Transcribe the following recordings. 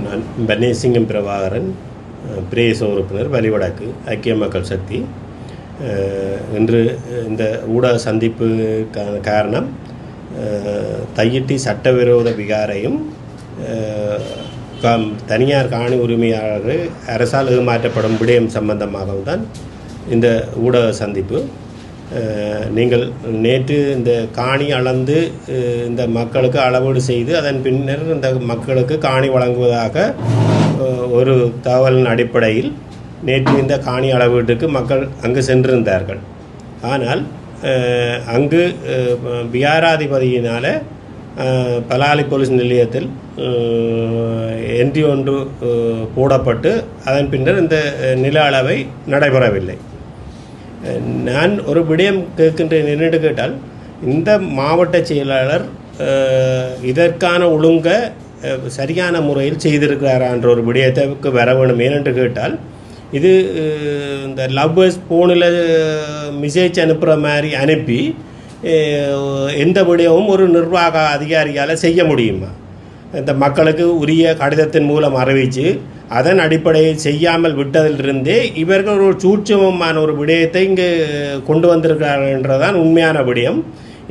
நான் பன்னீர்சிங்கம் பிரபாகரன், பிரேச உறுப்பினர், வலிவடக்கு, ஐக்கிய மக்கள் சக்தி. இன்று இந்த ஊடக சந்திப்புக்கான காரணம் தையிட்டி சட்டவிரோத விகாரையும் தனியார் காணி உரிமையாளர்கள் அரசால் ஏமாற்றப்படும் விடயம் சம்பந்தமாகவும் தான் இந்த ஊடக சந்திப்பு. நீங்கள் நேற்று இந்த காணி அளந்து இந்த மக்களுக்கு அளவீடு செய்து அதன் பின்னர் இந்த மக்களுக்கு காணி வழங்குவதாக ஒரு தகவலின் அடிப்படையில் நேற்று இந்த காணி அளவீட்டுக்கு மக்கள் அங்கு சென்றிருந்தார்கள். ஆனால் அங்கு விகாராதிபதியினால் பலாலி போலீஸ் நிலையத்தில் என்ட்ரி ஒன்று போடப்பட்டு அதன் பின்னர் இந்த நில அளவை நடைபெறவில்லை. நான் ஒரு விடயம் கேட்கின்றேன். என்னென்று கேட்டால், இந்த மாவட்ட செயலாளர் இதற்கான ஒழுங்கை சரியான முறையில் செய்திருக்கிறாரான்ற ஒரு விடயத்துக்கு வர வேணும். ஏனென்று கேட்டால், இது இந்த லவ்வர்ஸ் ஃபோனில் மெசேஜ் அனுப்புகிற மாதிரி அனுப்பி எந்த விடயமும் ஒரு நிர்வாக அதிகாரியால் செய்ய முடியுமா? இந்த மக்களுக்கு உரிய கடிதத்தின் மூலம் அறிவித்து அதன் அடிப்படையில் செய்யாமல் விட்டதிலிருந்தே இவர்கள் ஒரு சூட்சமமான ஒரு விடயத்தை இங்கு கொண்டு வந்திருக்கிறார்கள் என்றதான் உண்மையான விடயம்.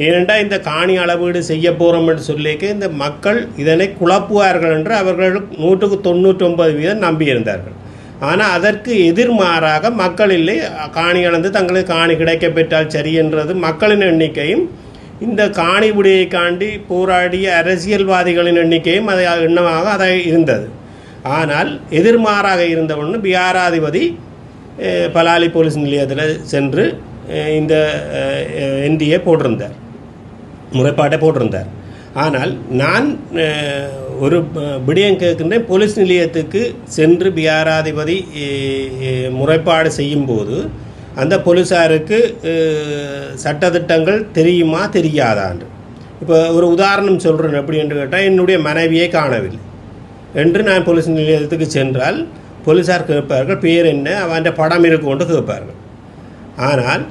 ஏனென்றால் இந்த காணி அளவீடு செய்ய போகிறோம் என்று சொல்லிக்க இந்த மக்கள் இதனை குழப்புவார்கள் என்று அவர்கள் 99% நம்பியிருந்தார்கள். ஆனால் அதற்கு எதிர்மாறாக மக்கள் இல்லை, காணி அளந்து தங்களுக்கு காணி கிடைக்க பெற்றால் சரி என்றது மக்களின் எண்ணிக்கையும், இந்த காணி விடையை காண்டி போராடிய அரசியல்வாதிகளின் எண்ணிக்கையும் அதை எண்ணமாக அதை இருந்தது. ஆனால் எதிர்மாறாக இருந்தவொன்று விகாராதிபதி பலாலி போலீஸ் நிலையத்தில் சென்று இந்த என்டிஏ போட்டிருந்தார், முறைப்பாட்டை போட்டிருந்தார். ஆனால் நான் ஒரு விடயம் கேட்கின்றேன். போலீஸ் நிலையத்துக்கு சென்று விகாராதிபதி முறைப்பாடு செய்யும்போது அந்த போலீஸாருக்கு சட்டத்திட்டங்கள் தெரியுமா தெரியாதான்று. இப்போ ஒரு உதாரணம் சொல்கிறேன். எப்படி என்று கேட்டால், என்னுடைய மனைவியை காணவில்லை என்று நான் போலீஸ் நிலையத்துக்கு சென்றால் போலீஸார் கேட்பார்கள், பேர் என்ன, அவன் படம் இருக்குன்னு கேட்பார்கள். ஆனால்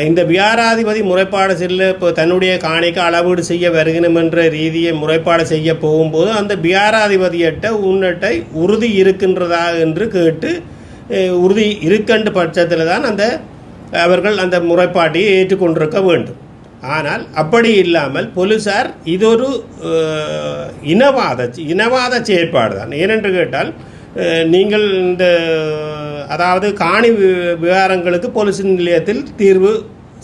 இந்த விகாராதிபதி முறைப்பாடு செல்ல இப்போ தன்னுடைய காணிக்கு அளவீடு செய்ய வருகணும் என்ற ரீதியை முறைப்பாடு செய்ய போகும்போது அந்த விகாராதிபதியிட்ட உன்னட்டை உறுதி இருக்கின்றதா என்று கேட்டு உறுதி இருக்கின்ற பட்சத்தில் தான் அவர்கள் அந்த முறைப்பாட்டை ஏற்றுக்கொண்டிருக்க வேண்டும். ஆனால் அப்படி இல்லாமல் போலீஸார் இதொரு இனவாத செயற்பாடு தான். ஏனென்று கேட்டால், நீங்கள் இந்த அதாவது காணி விவகாரங்களுக்கு போலீஸ் நிலையத்தில் தீர்வு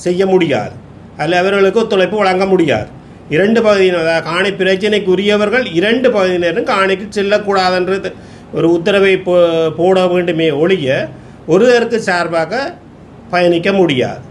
செய்ய முடியாது, அல்ல அவர்களுக்கு ஒத்துழைப்பு வழங்க முடியாது. 2 பகுதியினர், காணி பிரச்சனைக்கு உரியவர்கள் 2 பகுதியினரும் காணிக்கு செல்லக்கூடாதுன்றது ஒரு உத்தரவை போட வேண்டுமே ஒழிய ஒருவருக்கு சார்பாக பயணிக்க முடியாது.